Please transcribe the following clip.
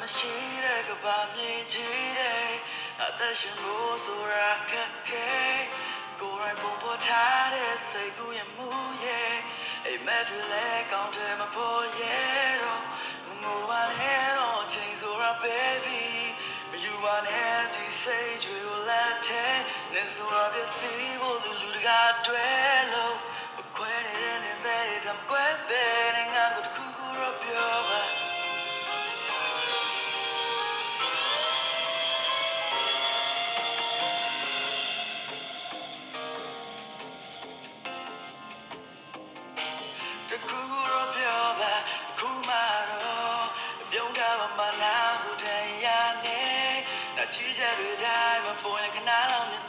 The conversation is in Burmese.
မရှိတဲ့ကဘာမြေကြီးတဲ့အသက်ရှင်ဖို့ဆိုတာခက်ခဲကိုယ်တိုင်ပုံပေါ်ထားတဲ့စိတ်ကူးရဲ့မှုရဲ့အိမ်မက်တွေလည်းကောင်းတယ်မဖို့ရဲ့တော့ငိုပါနဲ့တော့ချိန်ဆိုတာ baby မယူပါနဲ့ဒီစိတ်တွေကိုလက်ထဲစင်ဆိုတာပြစီဖို့လူတကာတွေလို့မခွဲနေတဲ့နေတဲ့တမ်းကွဲပဲနဲ့ငါကိုတခုခုတော့ပြောပါတခုခုတော့ပြောပါခုမှတော့ပြုံးကြပါမနာဘူးတရားနဲ့နာချီချက်တွေတိုင်းမပေါ်ရင်ခဏလောက်နဲ့